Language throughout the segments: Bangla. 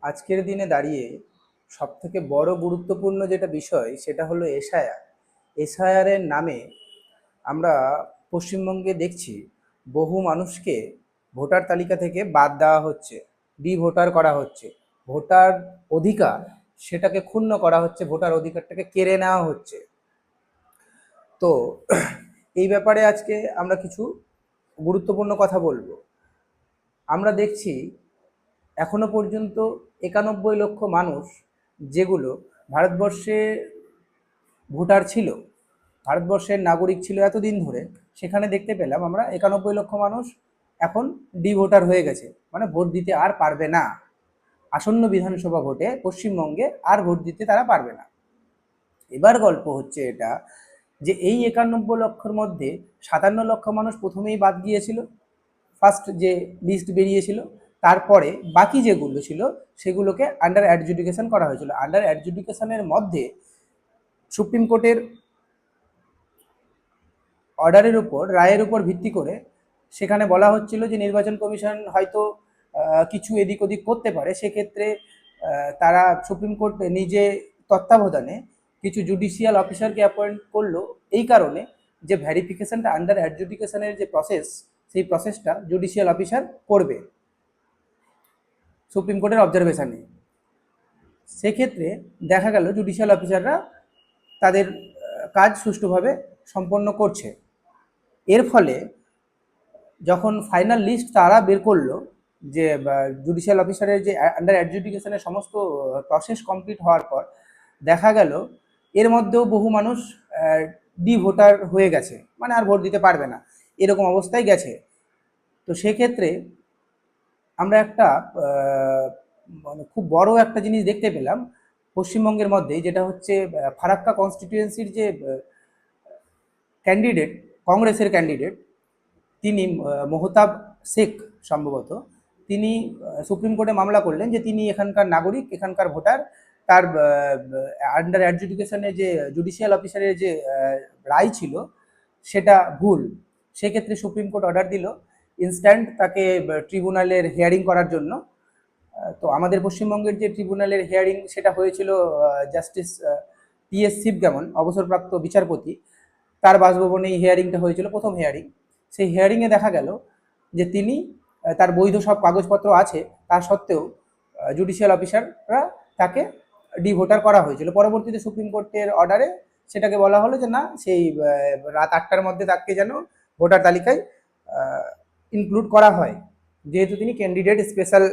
আজকের দিনে দাঁড়িয়ে সবথেকে বড় গুরুত্বপূর্ণ যেটা বিষয় সেটা হলো এসআইআর। এসআইআরের নামে আমরা পশ্চিমবঙ্গে দেখছি বহু মানুষকে ভোটার তালিকা থেকে বাদ দেওয়া হচ্ছে, ভোটার করা হচ্ছে। ভোটার অধিকার সেটাকে ক্ষুণ্ণ করা হচ্ছে, ভোটার অধিকারটাকে কেড়ে নেওয়া হচ্ছে। তো এই ব্যাপারে আজকে আমরা কিছু গুরুত্বপূর্ণ কথা বলবো। আমরা দেখছি এখনো পর্যন্ত ৯১ লক্ষ মানুষ যেগুলো ভারতবর্ষে ভোটার ছিল, ভারতবর্ষের নাগরিক ছিল এতদিন ধরে, সেখানে দেখতে পেলাম আমরা ৯১ লক্ষ মানুষ এখন ভোটার হয়ে গেছে, মানে ভোট দিতে আর পারবে না। আসন্ন বিধানসভা ভোটে পশ্চিমবঙ্গে আর ভোট দিতে তারা পারবে না। এবার গল্প হচ্ছে এটা যে এই ৯১ লক্ষের মধ্যে ৫৭ লক্ষ মানুষ প্রথমেই বাদ গিয়েছিল, ফার্স্ট যে লিস্ট বেরিয়েছিল। তারপরে বাকি যেগুলো ছিল সেগুলোকে আন্ডার অ্যাডজুডিকেশন করা হয়েছিল। আন্ডার অ্যাডজুডিকেশনের মধ্যে সুপ্রিম কোর্টের অর্ডারের উপর, রায়ের উপর ভিত্তি করে সেখানে বলা হচ্ছিল যে নির্বাচন কমিশন হয়তো কিছু এদিক ওদিক করতে পারে। সেক্ষেত্রে তারা সুপ্রিম কোর্ট নিজে তত্ত্বাবধানে কিছু জুডিশিয়াল অফিসারকে অ্যাপয়েন্ট করলো, এই কারণে যে ভ্যারিফিকেশনটা আন্ডার অ্যাডজুডিকেশনের যে প্রসেস, সেই প্রসেসটা জুডিশিয়াল অফিসার করবে সুপ্রিম কোর্টের অবজারভেশনে। সেক্ষেত্রে দেখা গেল জুডিশিয়াল অফিসাররা তাদের কাজ সুষ্ঠুভাবে সম্পন্ন করছে। এর ফলে যখন ফাইনাল লিস্ট তারা বের করলো, যে জুডিশিয়াল অফিসারের যে আন্ডার অ্যাডজুডিকেশনের সমস্ত প্রসেস কমপ্লিট হওয়ার পর দেখা গেল এর মধ্যেও বহু মানুষ ভোটার হয়ে গেছে, মানে আর ভোট দিতে পারবে না, এরকম অবস্থায় গেছে। তো সেক্ষেত্রে আমরা একটা মানে খুব বড় একটা জিনিস দেখতে পেলাম পশ্চিমবঙ্গের মধ্যে, যেটা হচ্ছে ফারাক্কা কনস্টিটিউয়েন্সির যে ক্যান্ডিডেট, কংগ্রেসের ক্যান্ডিডেট, তিনি মোহতাব শেখ সম্ভবত, তিনি সুপ্রিম কোর্টে মামলা করলেন যে তিনি এখানকার নাগরিক, এখানকার ভোটার, তার আন্ডার অ্যাডজুডিকেশনে যে জুডিশিয়াল অফিসারের যে রায় ছিল সেটা ভুল। সেক্ষেত্রে সুপ্রিম কোর্ট অর্ডার দিল ইনস্ট্যান্ট তাকে ট্রিব্যুনালের হিয়ারিং করার জন্য। তো আমাদের পশ্চিমবঙ্গের যে ট্রিব্যুনালের হিয়ারিং সেটা হয়েছিল জাস্টিস টি.এস. শিবগামন, অবসরপ্রাপ্ত বিচারপতি, তার বাসভবনে এই হিয়ারিংটা হয়েছিল, প্রথম হিয়ারিং। সেই হিয়ারিংয়ে দেখা গেল যে তিনি, তার বৈধ সব কাগজপত্র আছে, তা সত্ত্বেও জুডিশিয়াল অফিসাররা তাকে ভোটার করা হয়েছিল। পরবর্তীতে সুপ্রিম কোর্টের অর্ডারে সেটাকে বলা হলো যে না, সেই রাত ৮টার মধ্যে তাকে যেন ভোটার তালিকায় ইনক্লুড করা হয়, যেহেতু তিনি ক্যান্ডিডেট স্পেশাল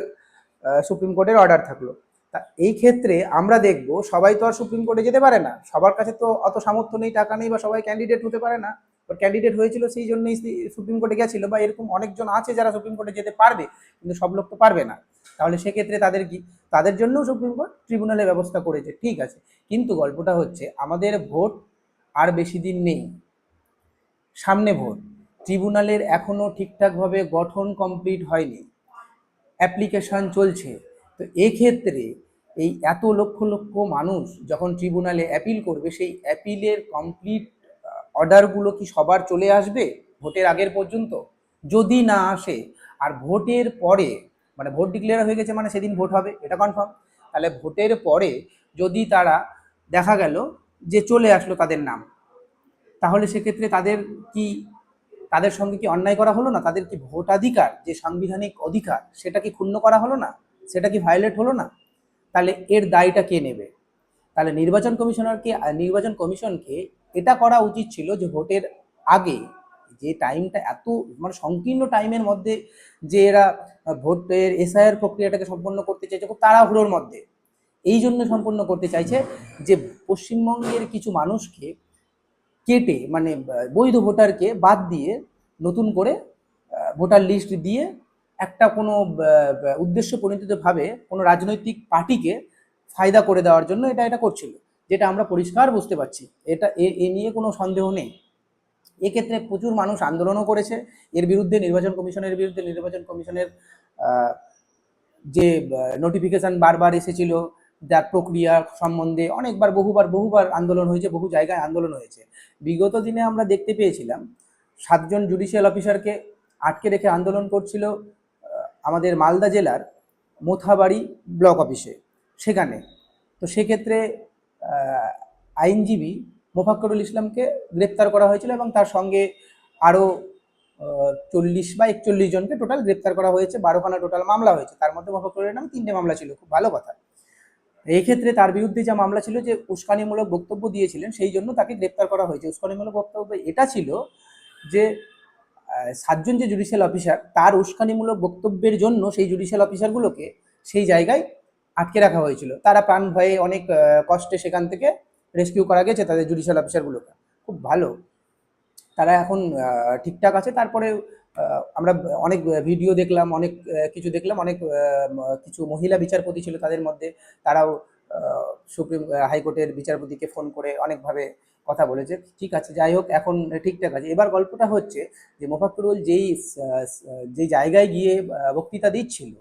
সুপ্রিম কোর্টের অর্ডার থাকলো। তা এই ক্ষেত্রে আমরা দেখব সবাই তো আর সুপ্রিম কোর্টে যেতে পারে না, সবার কাছে তো অত সামর্থ্য নেই, টাকা নেই, বা সবাই ক্যান্ডিডেট হতে পারে না। ওর ক্যান্ডিডেট হয়েছিল সেই জন্যই সুপ্রিম কোর্টে গেছিল, বা এরকম অনেকজন আছে যারা সুপ্রিম কোর্টে যেতে পারবে, কিন্তু সব লোক তো পারবে না। তাহলে সেক্ষেত্রে তাদের কি, তাদের জন্যও সুপ্রিম কোর্ট ট্রিব্যুনালের ব্যবস্থা করেছে, ঠিক আছে। কিন্তু গল্পটা হচ্ছে আমাদের ভোট আর বেশি দিন নেই, সামনে ভোট, ট্রিব্যুনালের এখনো ঠিকঠাকভাবে গঠন কমপ্লিট হয়নি, অ্যাপ্লিকেশন চলছে। তো এক্ষেত্রে এই এত লক্ষ লক্ষ মানুষ যখন ট্রিব্যুনালে অ্যাপিল করবে, সেই অ্যাপিলের কমপ্লিট অর্ডারগুলো কি সবার চলে আসবে ভোটের আগের পর্যন্ত? যদি না আসে, আর ভোটের পরে, মানে ভোট ডিক্লেয়ার হয়ে গেছে মানে সেদিন ভোট হবে, এটা কনফার্ম। তাহলে ভোটের পরে যদি তারা দেখা গেল যে চলে আসলো তাদের নাম, তাহলে সেক্ষেত্রে তাদের কি, তাদের সঙ্গে কি অন্যায় করা হলো না? তাদের কি ভোটাধিকার, যে সাংবিধানিক অধিকার, সেটা কি ক্ষুণ্ণ করা হলো না? সেটা কি ভায়োলেট হলো না? তাহলে এর দায়টা কে নেবে? তাহলে নির্বাচন কমিশনকে এটা করা উচিত ছিল যে ভোটের আগে যে টাইমটা, এত মানে সংকীর্ণ টাইমের মধ্যে যে এরা ভোটের এসআইআর প্রক্রিয়াটাকে সম্পন্ন করতে চাইছে খুব তাড়াহুড়োর মধ্যে, এই জন্য সম্পন্ন করতে চাইছে যে পশ্চিমবঙ্গের কিছু মানুষকে কেটে, মানে বৈধ ভোটারকে বাদ দিয়ে নতুন করে ভোটার লিস্ট দিয়ে একটা কোনো উদ্দেশ্য প্রণীতভাবে কোনো রাজনৈতিক পার্টিকে ফায়দা করে দেওয়ার জন্য এটা করছিল, যেটা আমরা পরিষ্কার বুঝতে পারছি। এটা এ নিয়ে কোনো সন্দেহ নেই। এক্ষেত্রে প্রচুর মানুষ আন্দোলনও করেছে এর বিরুদ্ধে, নির্বাচন কমিশনের বিরুদ্ধে। নির্বাচন কমিশনের যে নোটিফিকেশন বারবার এসেছিল, যার প্রক্রিয়া সম্বন্ধে অনেকবার, বহুবার আন্দোলন হয়েছে, বহু জায়গায় আন্দোলন হয়েছে। বিগত দিনে আমরা দেখতে পেয়েছিলাম ৭জন জুডিশিয়াল অফিসারকে আটকে রেখে আন্দোলন করছিল আমাদের মালদা জেলার মোথাবাড়ি ব্লক অফিসে, সেখানে। তো সেক্ষেত্রে আইনজীবী মোফাক্করুল ইসলামকে গ্রেপ্তার করা হয়েছিল এবং তার সঙ্গে আরও 40 বা 41 জনকে টোটাল গ্রেপ্তার করা হয়েছে। 12খানা টোটাল মামলা হয়েছে, তার মধ্যে মোফাক্করুলের নামে 3টে মামলা ছিল। খুব ভালো কথা। এই ক্ষেত্রে তার বিরুদ্ধে যা মামলা ছিল যে উস্কানিমূলক বক্তব্য দিয়েছিলেন, সেই জন্য তাকে গ্রেপ্তার করা হয়েছে। উস্কানিমূলক বক্তব্য এটা ছিল যে 7জন যে জুডিশিয়াল অফিসার, তার উস্কানিমূলক বক্তব্যের জন্য সেই জুডিশিয়াল অফিসারগুলোকে সেই জায়গায় আটকে রাখা হয়েছিল। তারা প্রাণ ভয়ে অনেক কষ্টে সেখান থেকে রেস্কিউ করা গেছে তাদের জুডিশিয়াল অফিসারগুলোকে। খুব ভালো, তারা এখন ঠিকঠাক আছে। তারপরে আমরা অনেক ভিডিও দেখলাম, অনেক কিছু দেখলাম, অনেক কিছু মহিলা বিচারপতি ছিল তাদের মধ্যে, তারাও সুপ্রিম হাইকোর্টের বিচারপতিকে ফোন করে অনেকভাবে কথা বলেছে। ঠিক আছে, যাই হোক, এখন ঠিকঠাক আছে। এবার গল্পটা হচ্ছে যে মোফাক্করুল যেই জায়গায় গিয়ে বক্তৃতা দিচ্ছিল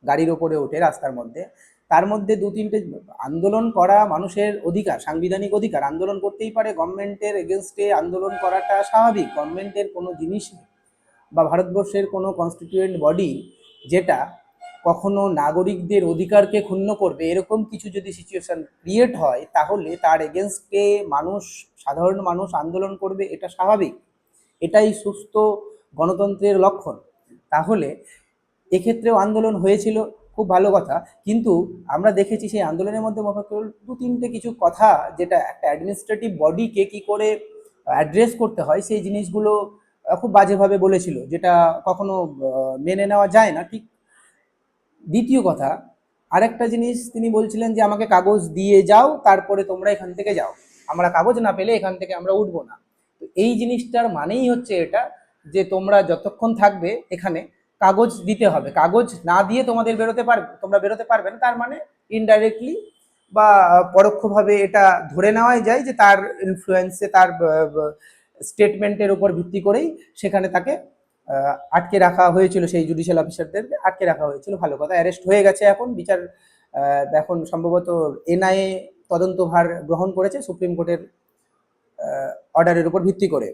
গাড়ির ওপরে উঠে রাস্তার মধ্যে, তার মধ্যে 2-3টে আন্দোলন করা মানুষের অধিকার, সাংবিধানিক অধিকার, আন্দোলন করতেই পারে। গভর্নমেন্টের এগেনস্টে আন্দোলন করাটা স্বাভাবিক। গভর্নমেন্টের কোনো জিনিস বা ভারতবর্ষের কোনো কনস্টিটিউয়েন্ট বডি যেটা কখনো নাগরিকদের অধিকারকে ক্ষুণ্ণ করবে, এরকম কিছু যদি সিচুয়েশন ক্রিয়েট হয়, তাহলে তার এগেনস্টে সাধারণ মানুষ আন্দোলন করবে, এটা স্বাভাবিক। এটাই সুস্থ গণতন্ত্রের লক্ষণ। তাহলে এক্ষেত্রেও আন্দোলন হয়েছিল, খুব ভালো কথা। কিন্তু আমরা দেখেছি সেই আন্দোলনের মধ্যে মোফাক্করুল 2-3টে কিছু কথা, যেটা একটা অ্যাডমিনিস্ট্রেটিভ বডিকে কি করে অ্যাড্রেস করতে হয়, সেই জিনিসগুলো খুব বাজেভাবে বলেছিল, যেটা কখনো মেনে নেওয়া যায় না। ঠিক দ্বিতীয় কথা, আরেকটা জিনিস তিনি বলছিলেন যে আমাকে কাগজ দিয়ে যাও, তারপরে তোমরা এখান থেকে যাও, আমরা কাগজ না পেলে এখান থেকে আমরা উঠবো না। তো এই জিনিসটার মানেই হচ্ছে এটা, যে তোমরা যতক্ষণ থাকবে এখানে কাগজ দিতে হবে, কাগজ না দিয়ে তোমরা বেরোতে পারবে না। তার মানে ইনডাইরেক্টলি বা পরোক্ষভাবে এটা ধরে নেওয়াই যায় যে তার ইনফ্লুয়েন্সে, তার স্টেটমেন্টের উপর ভিত্তি করেই সেখানে তাকে আটকে রাখা হয়েছিল, সেই জুডিশিয়াল অফিসারদেরকে আটকে রাখা হয়েছিল। ভালো কথা, অ্যারেস্ট হয়ে গেছে এখন। বিচার এখন সম্ভবত এনআইএ তদন্তভার গ্রহণ করেছে সুপ্রিম কোর্টের অর্ডারের উপর ভিত্তি করে।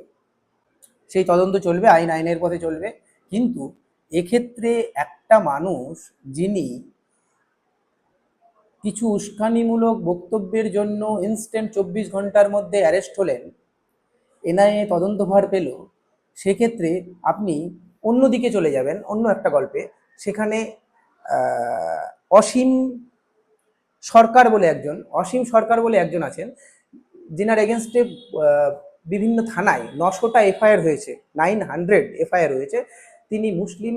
সেই তদন্ত চলবে, আইনের পথে চলবে। কিন্তু এক্ষেত্রে একটা মানুষ যিনি কিছু উস্কানিমূলক বক্তব্যের জন্য ইনস্ট্যান্ট 24 ঘন্টার মধ্যে অ্যারেস্ট হলেন, এনআইএ তদন্তভার পেল, সেক্ষেত্রে আপনি অন্যদিকে চলে যাবেন, অন্য একটা গল্পে। সেখানে অসীম সরকার বলে একজন আছেন, যিনার এগেনস্টে বিভিন্ন থানায় 900টা এফআইআর হয়েছে, 900 এফআইআর হয়েছে। তিনি মুসলিম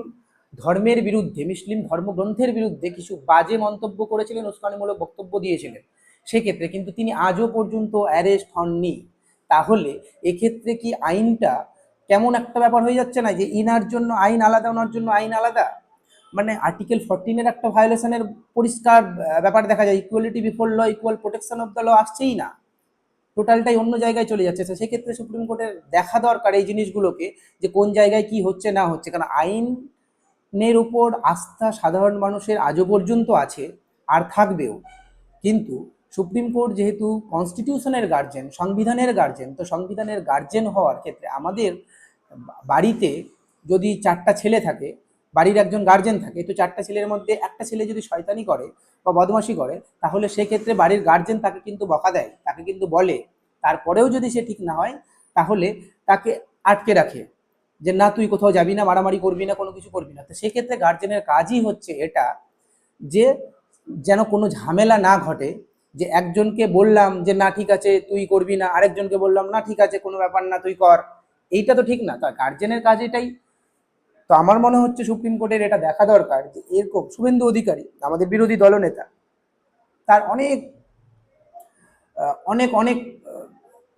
ধর্মের বিরুদ্ধে, মুসলিম ধর্মগ্রন্থের বিরুদ্ধে কিছু বাজে মন্তব্য করেছিলেন, উস্কানিমূলক বক্তব্য দিয়েছিলেন। সেক্ষেত্রে কিন্তু তিনি আজও পর্যন্ত অ্যারেস্ট হননি। তাহলে এক্ষেত্রে কি আইনটা কেমন একটা ব্যাপার হয়ে যাচ্ছে না, যে ইনার জন্য আইন আলাদা, ওনার জন্য আইন আলাদা? মানে আর্টিকেল 14-এর একটা ভায়োলেশনের পরিষ্কার ব্যাপার দেখা যায়। Equality before law, equal protection of the law আসছেই না, টোটালটাই অন্য জায়গায় চলে যাচ্ছে। সেক্ষেত্রে সুপ্রিম কোর্টের দেখা দরকার এই জিনিসগুলোকে, যে কোন জায়গায় কি হচ্ছে না হচ্ছে। কারণ আইনের উপর আস্থা সাধারণ মানুষের আজও পর্যন্ত আছে, আর থাকবেও। কিন্তু সুপ্রিম কোর্ট যেহেতু কনস্টিটিউশনের গার্জেন, সংবিধানের গার্জেন, তো সংবিধানের গার্জেন হওয়ার ক্ষেত্রে আমাদের বাড়িতে যদি 4টা ছেলে থাকে, বাড়ির একজন গার্জেন থাকে, তো 4টা ছেলের মধ্যে একটা ছেলে যদি শয়তানি করে বা বদমাশি করে, তাহলে সেক্ষেত্রে বাড়ির গার্জেন তাকে কিন্তু বকা দেয়, তাকে কিন্তু বলে। তারপরেও যদি সে ঠিক না হয়, তাহলে তাকে আটকে রাখে, যে না তুই কোথাও যাবি না, মারামারি করবি না, কোনো কিছু করবি না। তো সেক্ষেত্রে গার্জেনের কাজই হচ্ছে এটা, যে যেন কোনো ঝামেলা না ঘটে। যে একজনকে বললাম যে না ঠিক আছে তুই করবি না, আরেকজনকে বললাম না ঠিক আছে কোনো ব্যাপার না তুই কর, এইটা তো ঠিক না। তা গার্জেনের কাজ এটাই। তো আমার মনে হচ্ছে সুপ্রিম কোর্টের এটা দেখা দরকার, যে এরকম শুভেন্দু অধিকারী, আমাদের বিরোধী দলনেতা, তার অনেক অনেক অনেক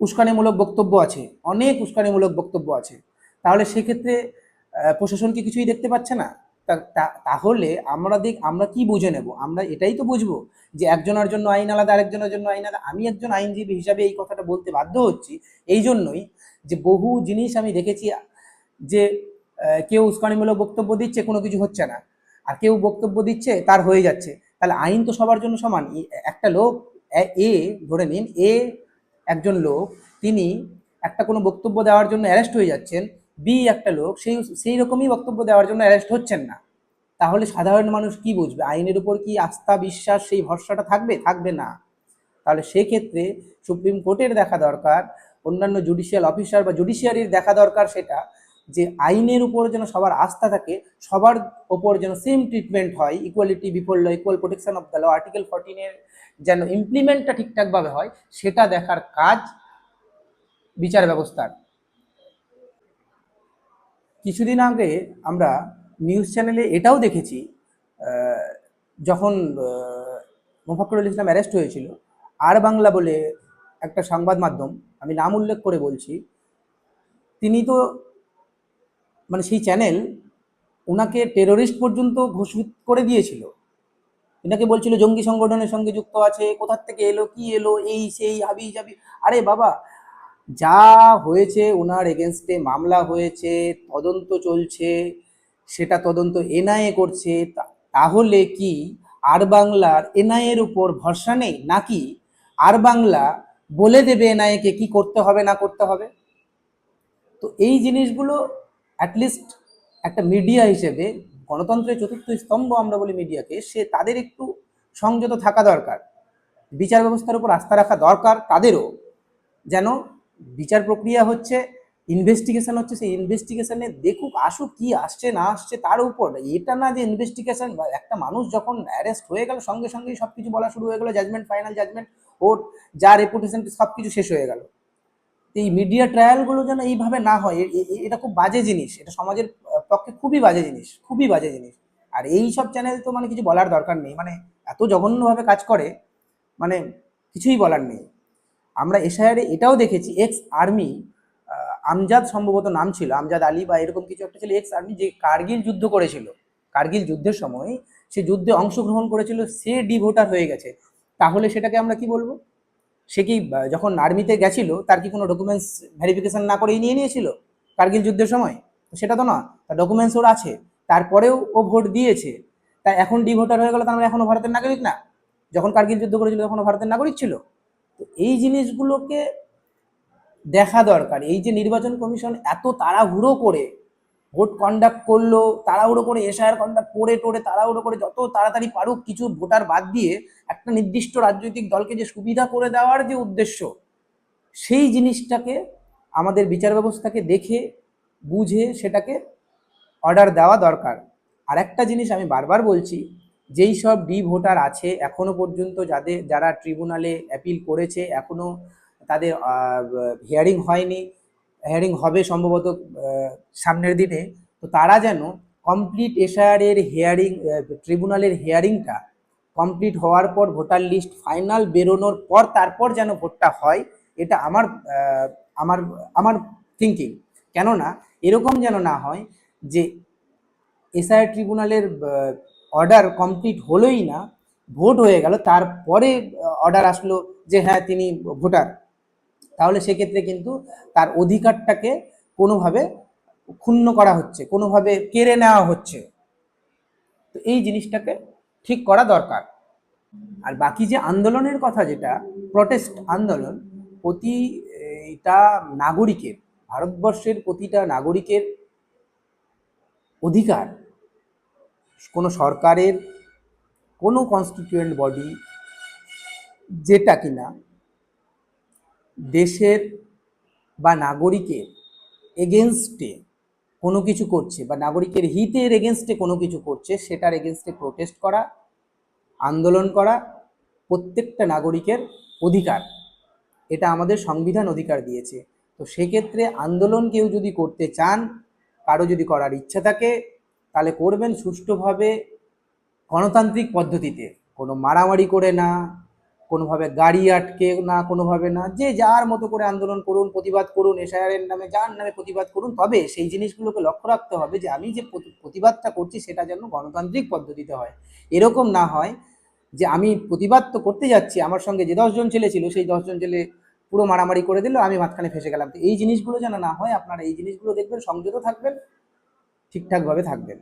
উস্কানিমূলক বক্তব্য আছে, অনেক উস্কানিমূলক বক্তব্য আছে। তাহলে সেক্ষেত্রে প্রশাসন কি কিছুই দেখতে পাচ্ছে না? তাহলে আমরা কি বুঝে নেব? আমরা এটাই তো বুঝবো যে একজনের জন্য আইন আলাদা, আরেকজনের জন্য আইন আলাদা। আমি একজন আইনজীবী হিসাবে এই কথাটা বলতে বাধ্য হচ্ছি এই জন্যই, যে বহু জিনিস আমি দেখেছি, যে কেউ উস্কানিমূলক বক্তব্য দিচ্ছে, কোনো কিছু হচ্ছে না, আর কেউ বক্তব্য দিচ্ছে, তার হয়ে যাচ্ছে। তাহলে আইন তো সবার জন্য সমান। একটা লোক এ, ধরে নিন একজন লোক, তিনি একটা কোনো বক্তব্য দেওয়ার জন্য অ্যারেস্ট হয়ে যাচ্ছেন, বি একটা লোক সেই রকমই বক্তব্য দেওয়ার জন্য অ্যারেস্ট হচ্ছেন না। তাহলে সাধারণ মানুষ কি বুঝবে? আইনের উপর কি আস্থা, বিশ্বাস, সেই ভরসাটা থাকবে? থাকবে না। তাহলে সেক্ষেত্রে সুপ্রিম কোর্টের দেখা দরকার, অন্যান্য জুডিশিয়াল অফিসার বা জুডিশিয়ারির দেখা দরকার সেটা, যে আইনের উপর যেন সবার আস্থা থাকে, সবার ওপর যেন সেম ট্রিটমেন্ট হয়, equality before law, equal protection of the law, article 14-এর যেন ইমপ্লিমেন্টটা ঠিকঠাকভাবে হয়, সেটা দেখার কাজ বিচার ব্যবস্থার। কিছুদিন আগে আমরা নিউজ চ্যানেলে এটাও দেখেছি, যখন মোফাক্কুরুল ইসলাম অ্যারেস্ট হয়েছিল, আর বাংলা বলে একটা সংবাদ মাধ্যম, আমি নাম উল্লেখ করে বলছি, তিনি তো মানে সেই চ্যানেল ওনাকে টেরোরিস্ট পর্যন্ত ঘোষিত করে দিয়েছিল। এনাকে বলছিল জঙ্গি সংগঠনের সঙ্গে যুক্ত আছে, কোথার থেকে এলো, কি এলো, এই সেই হাবি জাবি। আরে বাবা, যা হয়েছে, ওনার এগেনস্টে মামলা হয়েছে, তদন্ত চলছে, সেটা তদন্ত এনআইএ করছে। তাহলে কি আর বাংলার এনআইএর উপর ভরসা নেই, নাকি আর বাংলা বলে দেবে এনআইএকে কি করতে হবে না করতে হবে? তো এই জিনিসগুলো অ্যাটলিস্ট একটা মিডিয়া হিসেবে, গণতন্ত্রের চতুর্থ স্তম্ভ আমরা বলি মিডিয়াকে, সে তাদের একটু সংযত থাকা দরকার, বিচার ব্যবস্থার উপর আস্থা রাখা দরকার তাদেরও, যেন বিচার প্রক্রিয়া হচ্ছে, ইনভেস্টিগেশন হচ্ছে, সেই ইনভেস্টিগেশনে দেখুক, আসুক, কি আসছে না আসছে তার উপর। এটা না যে ইনভেস্টিগেশন, একটা মানুষ যখন অ্যারেস্ট হয়ে গেল সঙ্গে সঙ্গেই সব কিছু বলা শুরু হয়ে গেলো, জাজমেন্ট, ফাইনাল জাজমেন্ট, ওর যা রেপুটেশন সব কিছু শেষ হয়ে গেল। এই মিডিয়া ট্রায়ালগুলো যেন এইভাবে না হয়, এটা খুব বাজে জিনিস, এটা সমাজের পক্ষে খুবই বাজে জিনিস, খুবই বাজে জিনিস। আর এই সব চ্যানেল তো মানে কিছু বলার দরকার নেই, মানে এত জঘন্যভাবে কাজ করে, মানে কিছুই বলার নেই। আমরা এশায়ারে এটাও দেখেছি, এক্স আর্মি, আমজাদ সম্ভবত নাম ছিল, আমজাদ আলী বা এরকম কিছু একটা ছিল, এক্স আর্মি, যে কার্গিল যুদ্ধ করেছিল, কার্গিল যুদ্ধের সময় সে যুদ্ধে অংশগ্রহণ করেছিল, সে ডিভোটার হয়ে গেছে। তাহলে সেটাকে আমরা কি বলবো? সে কি যখন আর্মিতে গেছিল তার কি কোনো ডকুমেন্টস ভেরিফিকেশন না করেই নিয়ে নিয়েছিল কার্গিল যুদ্ধের সময়? সেটা তো না, তার ডকুমেন্টস ওর আছে, তারপরেও ও ভোট দিয়েছে। তাই এখন ডিভোটার হয়ে গেল, তার মানে এখনো ভারতের নাগরিক না? যখন কার্গিল যুদ্ধ করেছিল তখন ভারতের নাগরিক ছিল। তো এই জিনিসগুলোকে দেখা দরকার। এই যে নির্বাচন কমিশন এত তাড়াহুড়ো করে ভোট কন্ডাক্ট করলো, তাড়াহুড়ো করে এসআইআর কন্ডাক্ট করে টোরে তাড়াহুড়ো করে যত তাড়াতাড়ি পারুক কিছু ভোটার বাদ দিয়ে একটা নির্দিষ্ট রাজনৈতিক দলকে যে সুবিধা করে দেওয়ার যে উদ্দেশ্য, সেই জিনিসটাকে আমাদের বিচার ব্যবস্থাকে দেখে বুঝে সেটাকে অর্ডার দেওয়া দরকার। আর একটা জিনিস আমি বারবার বলছি, যেই সব ডি ভোটার আছে এখনো পর্যন্ত, যারা ট্রিব্যুনালে অ্যাপিল করেছে, এখনো তাদের হিয়ারিং হয়নি, হিয়ারিং হবে সম্ভবত সামনের দিনে, তো তারা যেন কমপ্লিট এসআইআর হিয়ারিং, ট্রিব্যুনালের হিয়ারিংটা কমপ্লিট হওয়ার পর, ভোটার লিস্ট ফাইনাল বেরোনোর পর, তারপর যেন ভোটটা হয়। এটা আমার আমার আমার থিঙ্কিং। কেননা এরকম যেন না হয় যে এসআইআর ট্রিব্যুনালের অর্ডার কমপ্লিট হলোই না, ভোট হয়ে গেল, তারপরে অর্ডার আসলো যে হ্যাঁ তিনি ভোটার। তাহলে সেক্ষেত্রে কিন্তু তার অধিকারটাকে কোনোভাবে ক্ষুণ্ণ করা হচ্ছে, কোনোভাবে কেড়ে নেওয়া হচ্ছে। তো এই জিনিসটাকে ঠিক করা দরকার। আর বাকি যে আন্দোলনের কথা, যেটা প্রটেস্ট আন্দোলন, প্রতিটা নাগরিকের, ভারতবর্ষের প্রতিটা নাগরিকের অধিকার, কোনো সরকারের, কোনো কনস্টিটিউয়েন্ট বডি যেটা কিনা দেশের বা নাগরিকের এগেনস্টে কোনো কিছু করছে, বা নাগরিকের হিতের এগেনস্টে কোনো কিছু করছে, সেটার এগেনস্টে প্রোটেস্ট করা, আন্দোলন করা প্রত্যেকটা নাগরিকের অধিকার। এটা আমাদের সংবিধান অধিকার দিয়েছে। তো সেক্ষেত্রে আন্দোলন কেউ যদি করতে চান, কারো যদি করার ইচ্ছা থাকে, তাহলে করবেন সুষ্ঠুভাবে, গণতান্ত্রিক পদ্ধতিতে, কোনো মারামারি করে না, কোনোভাবে গাড়ি আটকে না, কোনোভাবে না, যে যার মতো করে আন্দোলন করুন, প্রতিবাদ করুন, এসআইআরের নামে যার নামে প্রতিবাদ করুন। তবে সেই জিনিসগুলোকে লক্ষ্য রাখতে হবে যে আমি যে প্রতিবাদটা করছি সেটা যেন গণতান্ত্রিক পদ্ধতিতে হয়। এরকম না হয় যে আমি প্রতিবাদ তো করতে যাচ্ছি, আমার সঙ্গে যে 10জন ছেলে ছিল সেই 10জন ছেলে পুরো মারামারি করে দিল, আমি মাঝখানে ফেসে গেলাম। তো এই জিনিসগুলো যেন না হয়, আপনারা এই জিনিসগুলো দেখবেন, সংযত থাকবেন, ঠিকঠাকভাবে থাকবেন।